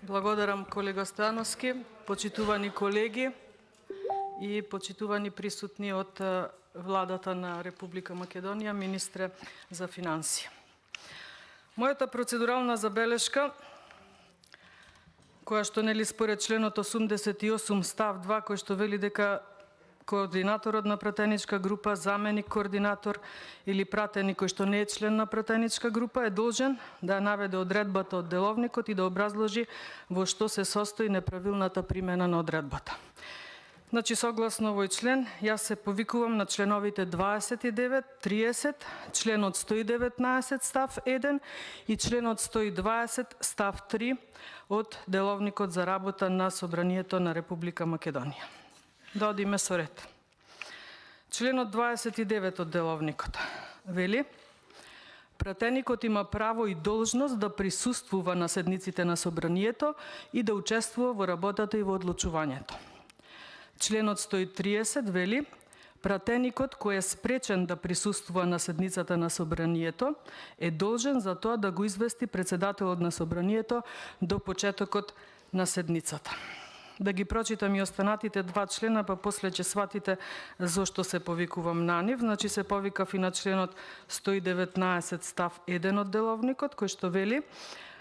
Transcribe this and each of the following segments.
Благодарам, колега Стојановски, почитувани колеги и почитувани присутни од Владата на Република Македонија, министре за финансии. Мојата процедурална забелешка, која што нели според членот 88 став 2, кој што вели дека координаторот на пратеничка група, заменик координатор или пратеник кој што не е член на пратеничка група е должен да ја наведе одредбата од деловникот и да образложи во што се состои неправилната примена на одредбата. Значи, согласно овој член, јас се повикувам на членовите 29, 30, членот 119 став 1 и членот 120 став 3 од Деловникот за работа на Собранието на Република Македонија. Да одиме со ред. Членот 29 од Деловникот вели: пратеникот има право и должност да присуствува на седниците на Собранието и да учествува во работата и во одлучувањето. Членот 130 вели: пратеникот кој е спречен да присуствува на седницата на Собранието е должен за тоа да го извести председателот на Собранието до почетокот на седницата. Да ги прочитам и останатите два члена, па после ќе сватите зошто се повикувам на нив. Значи се повикав и на членот 119 став 1 од Деловникот, кој што вели: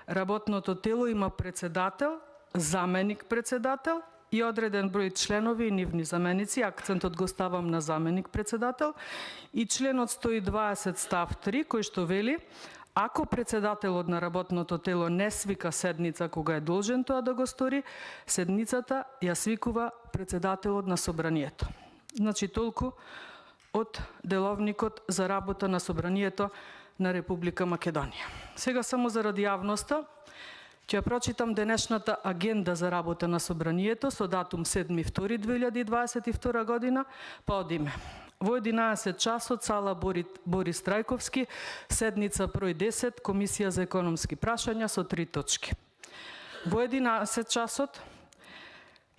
работното тело има председател, заменик председател и одреден број членови и нивни заменици. Акцентот го ставам на заменик председател. И членот 120 став 3, кој што вели: ако председателот на работното тело не свика седница кога е должен тоа да го стори, седницата ја свикува председателот на Собранието. Значи толку од Деловникот за работа на Собранието на Република Македонија. Сега само заради јавноста ќе прочитам денешната агенда за работа на Собранието со датум 7.2.2022 година, па одиме. Во 11 часот, сала Борис Трајковски, седница број 10, Комисија за економски прашања со 3 точки. Во 11 часот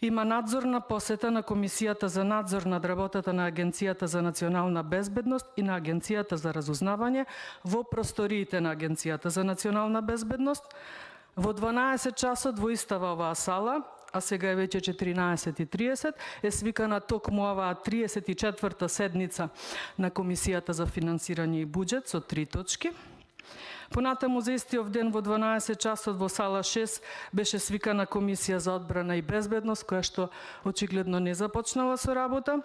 има надзорна посета на Комисијата за надзор над работата на Агенцијата за национална безбедност и на Агенцијата за разузнавање во просториите на Агенцијата за национална безбедност. Во 12 часот во истава оваа сала, а сега е веќе 14:30, е свикана токму оваа 34-та седница на Комисијата за финансирање и буџет со 3 точки. Понатаму за истиот ден во 12 часот во сала 6 беше свикана Комисија за одбрана и безбедност, која што очигледно не започнала со работа.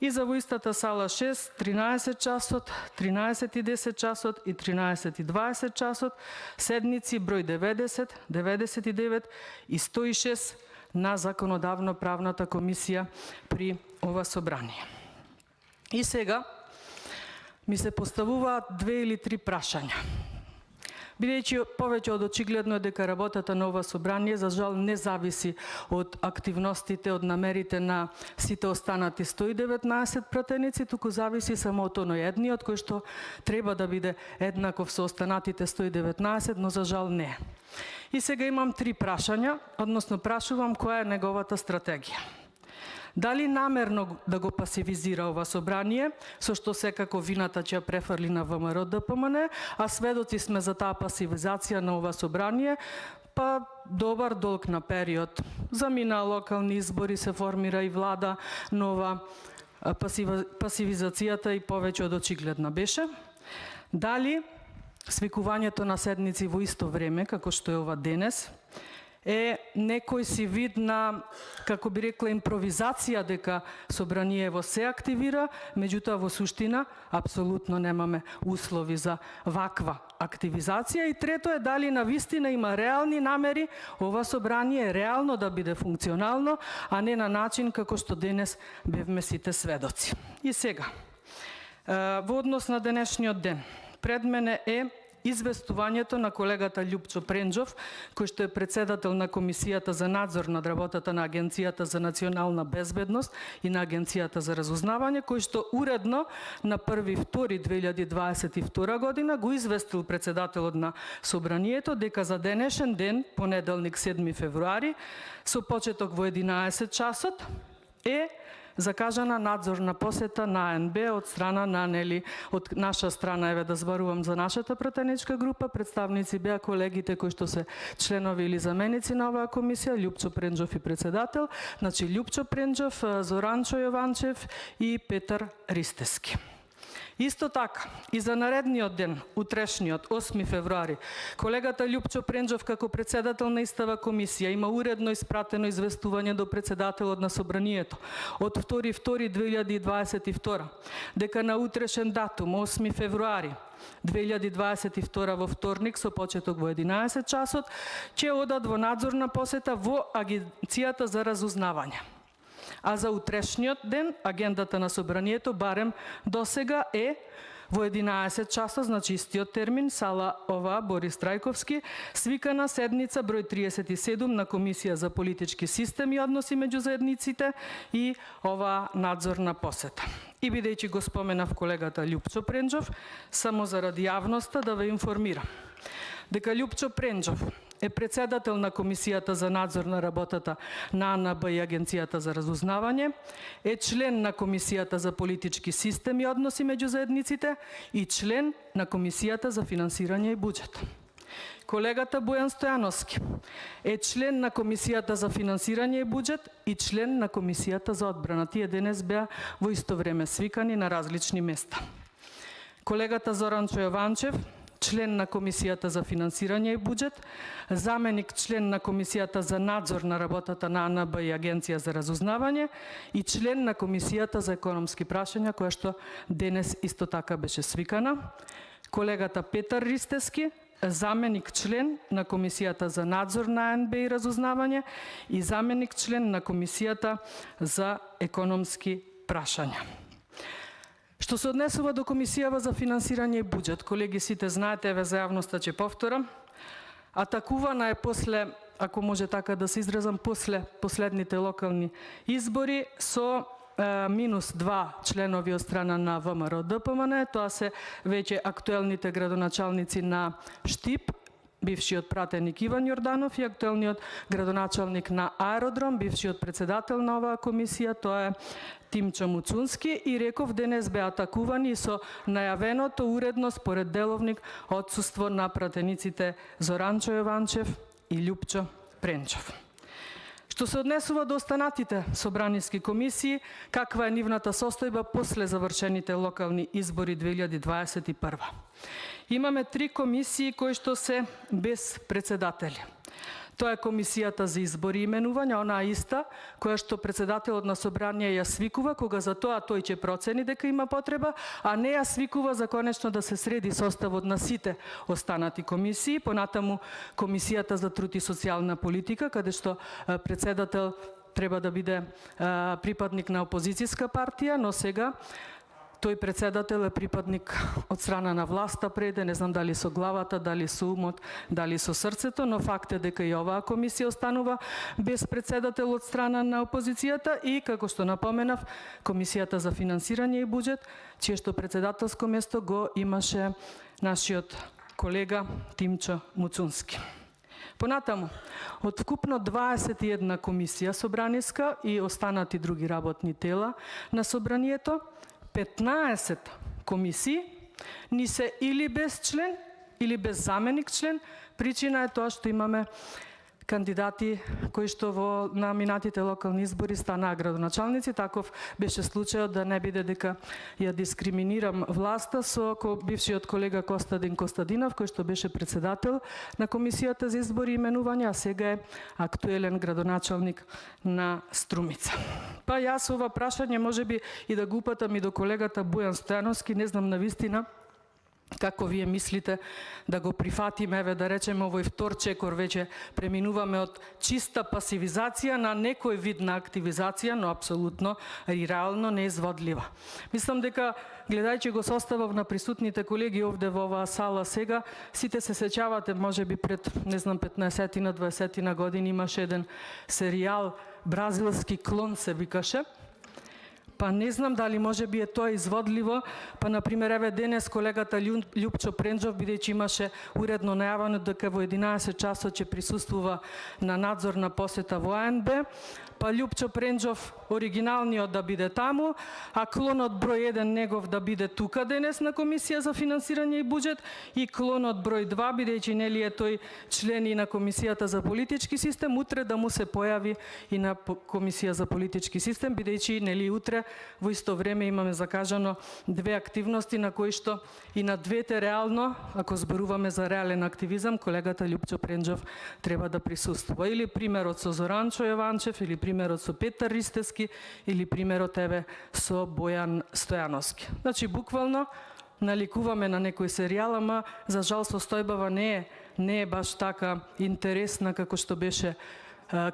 И за во истата сала 6, 13 часот, 13:10 часот и 13:20 часот, седници број 90, 99 и 106 на Законодавно-правната комисија при ова собрание. И сега ми се поставуваат 2 или 3 прашања. Бидејќи повеќе од очигледно е дека работата на ова собрание за жал не зависи од активностите, од намерите на сите останати 119 пратеници, туку зависи само од оној едниот кој што треба да биде еднаков со останатите 119, но за жал не. И сега имам 3 прашања, односно прашувам која е неговата стратегија. Дали намерно да го пасивизира ова собрание, со што секако вината ќе префрли на ВМРО ДПМН, а сведоци сме за таа пасивизација на ова собрание, па добар долг на период. Замина локални избори, се формира и влада нова, пасивизацијата и повеќе од очигледна беше. Дали свикувањето на седници во исто време, како што е ова денес, е некој си вид на, како би рекла, импровизација дека собраниево се активира, меѓутоа во суштина апсолутно немаме услови за ваква активизација. И трето е дали навистина има реални намери ова собрание реално да биде функционално, а не на начин како што денес бевме сите сведоци. И сега, во однос на денешниот ден, пред мене е известувањето на колегата Љупчо Пренџов, кој што е председател на Комисијата за надзор над работата на Агенцијата за национална безбедност и на Агенцијата за разузнавање, кој што уредно на 1.2.2022 година го известил председателот на Собранието дека за денешен ден, понеделник 7 февруари, со почеток во 11 часот, е закажана надзорна посета на АНБ од страна на од наша страна, еве да зборувам за нашата пратеничка група, представници беа колегите кои што се членови или заменици на оваа комисија, Лјупчо Пренџов и председател, значи Лјупчо Пренџов, Зоранчо Јованчев и Петар Ристески. Исто така, и за наредниот ден, утрешниот, 8 февруари, колегата Лјупчо Пренџов како председател на истава комисија има уредно испратено известување до председателот на собранието од 2.2.2022 дека на утрешен датум, 8 февруари 2022 во вторник со почеток во 11 часот, ќе одат во надзорна посета во Агенцијата за разузнавање. А за утрешниот ден, агендата на собранието, барем досега е во 11 часа, значи истиот термин, сала ова Борис Трајковски, свикана седница број 37 на Комисија за политички систем и односи меѓу заедниците и ова надзорна посета. И бидејќи го споменав колегата Лјупчо Пренџов, само заради јавноста да ве информирам дека Лјупчо Пренџов е председател на Комисијата за надзор на работата на АНБ и Агенцијата за разузнавање, е член на Комисијата за политички систем и односи меѓу заедниците и член на Комисијата за финансирање и буџет. Колегата Бојан Стојановски е член на Комисијата за финансирање и буџет и член на Комисијата за одбрана. Тие денес беа во исто време свикани на различни места. Колегата Зоранчо Јованчев, член на Комисијата за финансирање и буџет, заменик член на Комисијата за надзор на работата на АНБ и Агенција за разузнавање и член на Комисијата за економски прашања, која што денес исто така беше свикана. Колегата Петар Ристески, заменик член на Комисијата за надзор на АНБ и разузнавање и заменик член на Комисијата за економски прашања. Што се однесува до Комисијава за финансирање и буџет, колеги, сите знаете, еве за јавноста ќе повторам, атакувана е после, ако може така да се изразам, после последните локални избори со минус 2 членови од страна на ВМРО ДПМН, тоа се веќе актуелните градоначалници на Штип, бившиот пратеник Иван Јорданов и актуелниот градоначалник на Аеродром, бившиот председател на оваа комисија, тоа е Тимчо Муцунски, и реков денес беа атакувани со најавеното уредно според деловник отсуство на пратениците Зоранчо Јованчев и Лјупчо Пренџов. Што се однесува до останатите собраниски комисии, каква е нивната состојба после завршените локални избори 2021? Имаме 3 комисии кои што се без председатели. Тоа е Комисијата за избори и именување, онаа иста, која што председателот на собрание ја свикува, кога за тоа тој ќе процени дека има потреба, а не ја свикува за конечно да се среди составот на сите останати комисии. Понатаму Комисијата за труд и социјална политика, каде што председател треба да биде припадник на опозицијска партија, но сега тој председател е припадник од страна на власта преде, не знам дали со главата, дали со умот, дали со срцето, но факт е дека и оваа комисија останува без председател од страна на опозицијата и, како што напоменав, Комисијата за финансирање и буџет, чие што председателско место го имаше нашиот колега Тимчо Муцунски. Понатаму, од вкупно 21 комисија собраниска и останати други работни тела на собранието, 15 комисии ни се или без член, или без заменик член. Причина е тоа што имаме кандидати кои што на минатите локални избори станаа градоначалници. Таков беше случајот, да не биде дека ја дискриминирам власта, со бившиот колега Костадин Костадинов, кој што беше председател на Комисијата за избори и именување, а сега е актуелен градоначалник на Струмица. Па јас ова прашање можеби и да го упатам и до колегата Бојан Стојановски, не знам навистина како вие мислите да го прифатиме, еве да речеме овој втор чекор, веќе преминуваме од чиста пасивизација на некој вид на активизација, но апсолутно и реално неизводлива. Мислам дека, гледајќи го составов на присутните колеги овде во оваа сала сега, сите се сеќавате, можеби пред, не знам, 15 на 20 на години имаше еден серијал, бразилски клон се викаше, Па не знам дали може би е тоа изводливо, па например еве денес колегата Лјупчо Пренџов, бидејќи имаше уредно најавено дека во 11 часот ќе присуствува на надзорна посета во АНБ, па Лјупчо Пренџов оригиналниот да биде таму, а клонот број 1 негов да биде тука денес на Комисија за финансирање и буџет, и клонот број 2, бидејќи нели е тој член и на Комисијата за политички систем, утре да му се појави и на Комисија за политички систем, бидејќи нели утре во исто време имаме закажано две активности на кои што и на двете реално, ако зборуваме за реален активизам, колегата Лјупчо Пренџов треба да присуствува. Или примерот со Зоранчо Јованчев, или примерот со Петар Ристевски, или примерот еве со Бојан Стојановски. Значи буквално наликуваме на некој серијал, ама за жал состојбава не е баш така интересна како што беше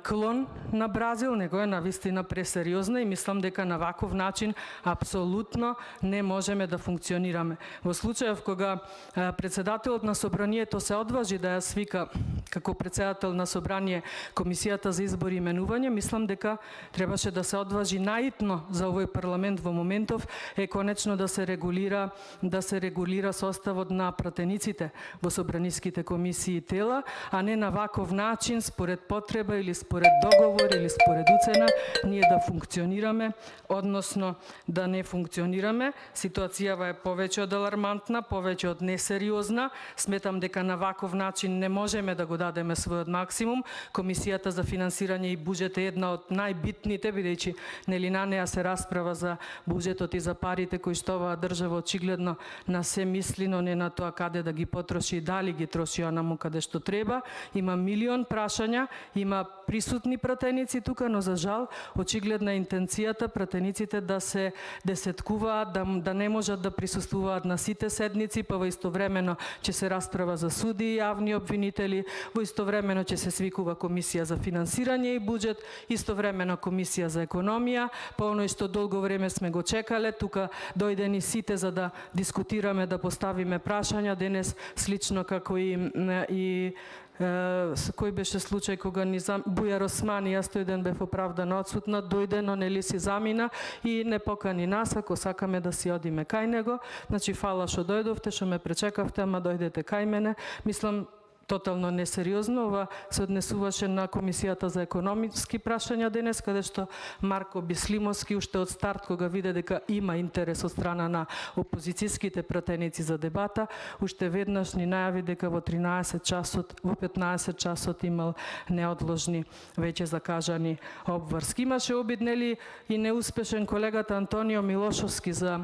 клон на Бразил, него е навистина пресериозна и мислам дека на ваков начин апсолутно не можеме да функционираме. Во случајов кога председателот на собранието се одважи да ја свика како председател на собрание Комисијата за избори и именување, мислам дека требаше да се одважи наитно за овој парламент во моментов е конечно да се регулира составот на пратениците во собраниските комисии и тела, а не на ваков начин според потреба или според договор или според уцена ние да функционираме, односно да не функционираме. Ситуацијава е повеќе од алармантна, повеќе од несериозна. Сметам дека на ваков начин не можеме да го дадеме својот максимум. Комисијата за финансирање и буџет е една од најбитните, бидејќи нели на неа се расправа за буџетот и за парите кои што оваа држава очигледно на се мисли, но не на тоа каде да ги потроши и дали ги троши онаму каде што треба. Има милион прашања, има присутни пратеници тука, но за жал очигледна интенцијата пратениците да се десеткуваат, да не можат да присуствуваат на сите седници, па во истовремено ќе се расправа за суди и јавни обвинители, во истовремено ќе се свикува Комисија за финансирање и буџет, истовремено Комисија за економија, па оној што долго време сме го чекале, тука дојдени сите за да дискутираме, да поставиме прашања, денес слично како и кој беше случај кога ни Бујар Османи, јас тој ден бев оправдано одсутна, дојде, но нели си замина и не покани нас, ако сакаме да си одиме кај него. Значи, фала што дојдовте, што ме пречекавте, ама дојдете кај мене. Мислам, тотално несериозно. Ова се однесуваше на Комисијата за економиски прашања денес, каде што Марко Бислимовски уште од старт, кога виде дека има интерес од страна на опозицијските пратеници за дебата, уште веднаш ни најави дека во 15 часот имал неодложни веќе закажани обврски. Имаше обид, нели, и неуспешен колегата Антонио Милошовски за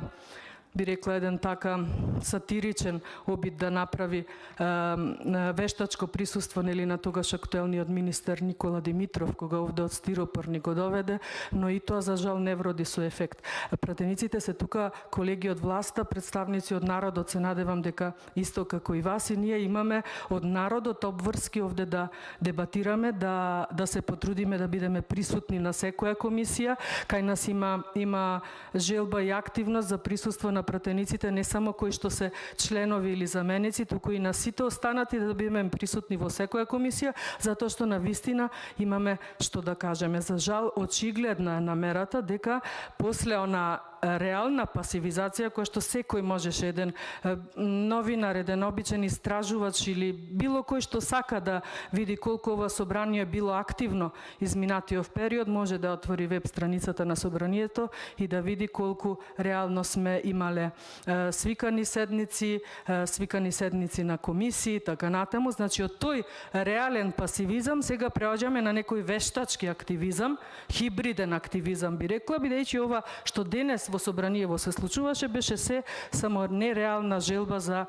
би рекла еден така сатиричен обид да направи вештачко присуство нели на тогаш актуелниот министер Никола Димитров, кога овде од стиропор ни го доведе, но и тоа за жал не вроди со ефект. Пратениците се тука колеги од власта, представници од народот, се надевам дека исто како и вас и ние имаме од народот обврски овде да дебатираме, да се потрудиме да бидеме присутни на секоја комисија. Кај нас има желба и активност за присуство на пратениците, не само кои што се членови или заменици, туку и на сите останати да бидеме присутни во секоја комисија, затоа што на вистина имаме што да кажеме. За жал, очигледна е намерата дека после она реална пасивизација која што секој можеше, еден новинар, еден обичен истражувач или било кој што сака да види колку ова собрание било активно изминатиот период, може да отвори веб страницата на собранието и да види колку реално сме имале свикани седници на комисии, така натаму. Значи, од тој реален пасивизам сега преоѓаме на некој вештачки активизам, хибриден активизам би рекла, бидејќи ова што денес во собраниево се случуваше беше се само нереална желба за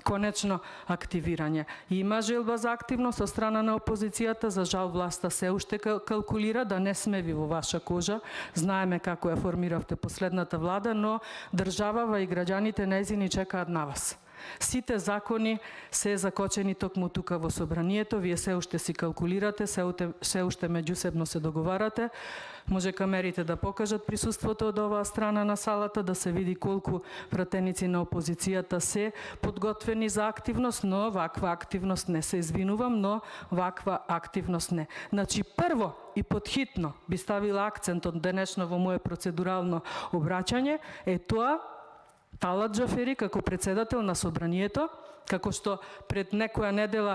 конечно активирање. Има желба за активност од страна на опозицијата, за жал власта се уште калкулира, да не сме ви во ваша кожа. Знаеме како ја формиравте последната влада, но државава и граѓаните нејзини чекаат на вас. Сите закони се закочени токму тука во собранието, вие се уште си калкулирате, се уште меѓусебно се договарате. Може камерите да покажат присуството од оваа страна на салата, да се види колку пратеници на опозицијата се подготвени за активност, но ваква активност не, се извинувам, но ваква активност не. Значи, прво и подхитно би ставила акцент од денешно во моје процедурално обраќање е тоа Талат Џафери како председател на собранието, како што пред некоја недела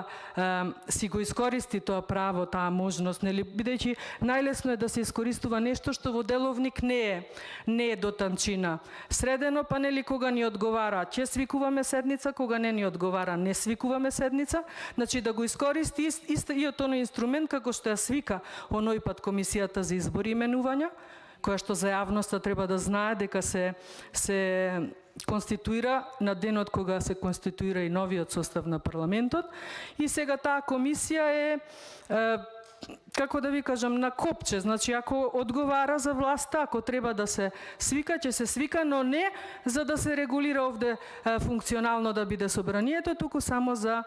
си го искористи тоа право, таа можност, нели, бидејќи најлесно е да се искористува нешто што во деловник не е до танчина средено, па нели кога ни одговара ќе свикуваме седница, кога не ни одговара не свикуваме седница, значи да го искористи истиот оној инструмент како што ја свика оној пат Комисијата за избори и именувања, која што за јавноста треба да знае дека се конституира на денот кога се конституира и новиот состав на парламентот, и сега таа комисија е како да ви кажам, на копче, значи ако одговара за власта, ако треба да се свика, ќе се свика, но не за да се регулира овде функционално да биде собранието, туку само за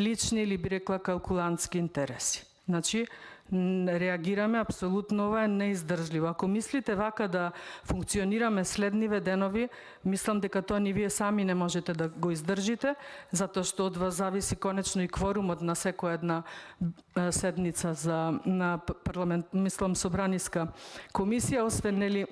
лични или би рекла калкулантски интереси. Значи, реагираме апсолутно, ова е неиздржливо. Ако мислите вака да функционираме следниве денови, мислам дека тоа ни вие сами не можете да го издржите, затоа што од вас зависи конечно и кворумот на секоја една седница на парламент, мислам собраниска комисија, освен нели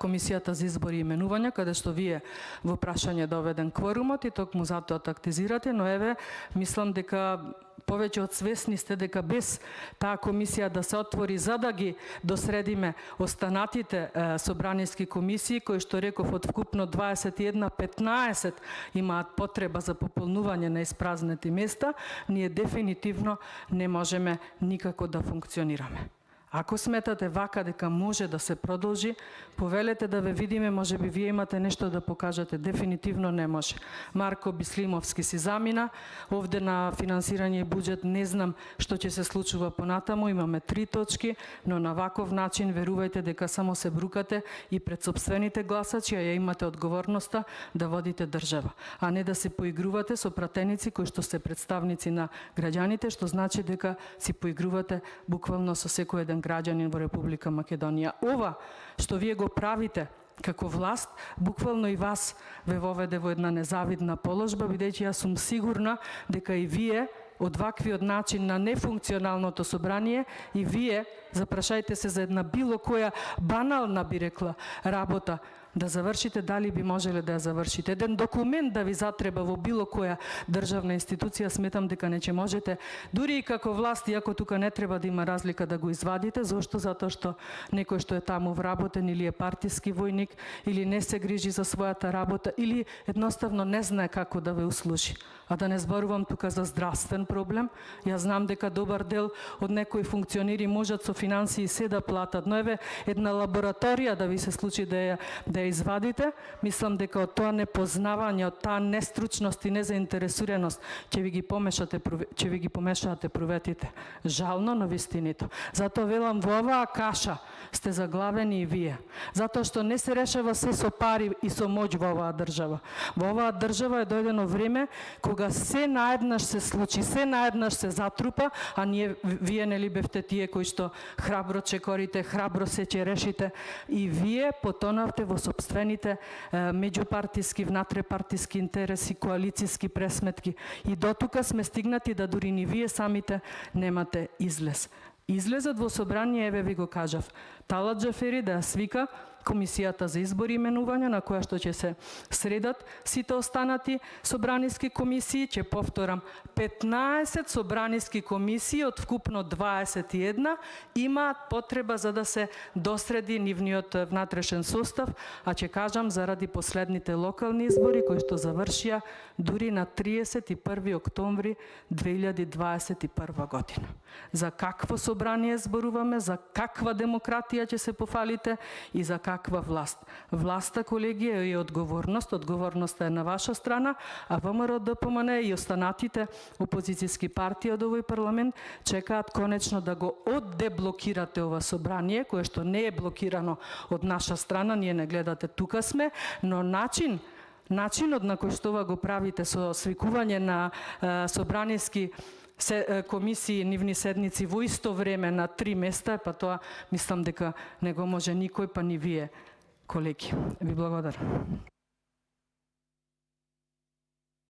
Комисијата за избори и именувања, каде што вие во прашање доведен кворумот и токму затоа тактизирате, но еве, мислам дека повеќе од свесни сте дека без таа комисија да се отвори за да ги досредиме останатите собраниски комисии, кои што реков од вкупно 21, 15 имаат потреба за пополнување на испразнети места, ние дефинитивно не можеме никако да функционираме. Ако сметате вака дека може да се продолжи, повелете да ве видиме, може би вие имате нешто да покажете. Дефинитивно не може. Марко Бислимовски си замина, овде на финансирање и буџет не знам што ќе се случува понатаму, имаме 3 точки, но на ваков начин верувајте дека само се брукате и пред сопствените гласачи, а ја имате одговорноста да водите држава, а не да се поигрувате со пратеници кои што се представници на граѓаните, што значи дека си поигрувате буквално со секој еден граѓанин во Република Македонија. Ова што вие го правите како власт, буквално и вас ве воведе во една незавидна положба, бидејќи јас сум сигурна дека и вие од ваквиот начин на нефункционалното собрание и вие запрашајте се за една било која банална би рекла работа да завршите, дали би можеле да ја завршите. Еден документ да ви затреба во било која државна институција, сметам дека не ќе можете, дури и како власт, иако тука не треба да има разлика да го извадите. Зошто? Затоа што некој што е таму вработен или е партиски војник, или не се грижи за својата работа, или едноставно не знае како да ве услужи. А да не зборувам тука за здравствен проблем. Ја знам дека добар дел од некои функционери можат со финансии се да платат, но еве една лабораторија да ви се случи да ја извадите, мислам дека од тоа непознавање, од таа нестручност и незаинтересираност ќе ви ги помешаате проветите. Жално, но вистинито. Затоа велам, во оваа каша сте заглавени и вие. Затоа што не се решава се со пари и со моќ во оваа држава. Во оваа држава е дојдено време кога се наеднаш се случи, се наеднаш се затрупа, а вие нели бевте тие кои што храбро чекорите, храбро се ќе решите, и вие потонавте во сопствените меѓупартиски, внатрепартиски интереси, коалициски пресметки. И дотука сме стигнати да дури ни вие самите немате излез. Излезот во собрание, еве ви го кажав, Талат Џафери да ја свика Комисијата за избори и именувања, на која што ќе се средат сите останати собраниски комисии, ќе повторам, 15 собраниски комисии од вкупно 21 имаат потреба за да се досреди нивниот внатрешен состав, а ќе кажам заради последните локални избори кои што завршија дури на 31 октомври 2021 година. За какво собрание зборуваме, за каква демократија ќе се пофалите и за каква власт. Власта, колеги, е одговорност. Одговорноста е на ваша страна, а ВМРО ДПМН и останатите опозицијски партии од овој парламент чекаат конечно да го оддеблокирате ова собрание, кое што не е блокирано од наша страна, ние не гледате, тука сме, но начин начинот на кој што ова го правите со свикување на собраниски комисии, нивни седници во исто време на 3 места, па тоа мислам дека не го може никој, па ни вие, колеги. Ви благодарам.